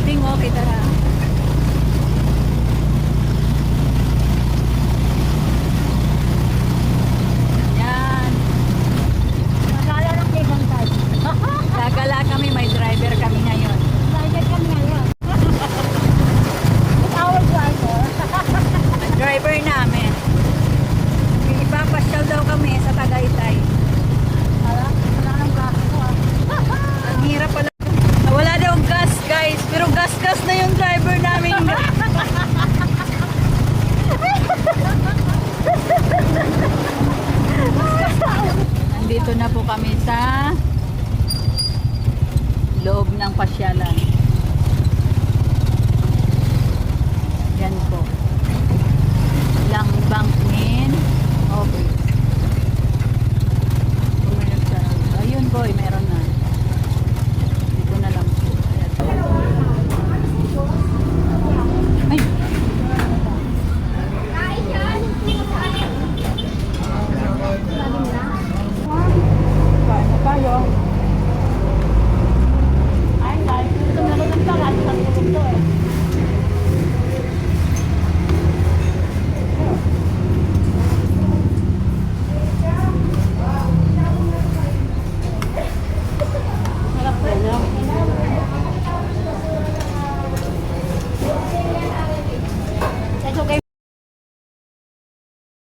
building, oh, kita na. Yan. Magala ng ibang tayo. Gagala kami, may driver kami ngayon. Driver kami ngayon. It's our driver. Driver namin. Ipapasyal daw kami sa Tagaytay. Wala nang gasto ah. Ang hirap pala. Wala daw gas, guys. Pero gas-gas na yung driver namin. Nandito na po kami sa loob ng pasyalan. Yan po.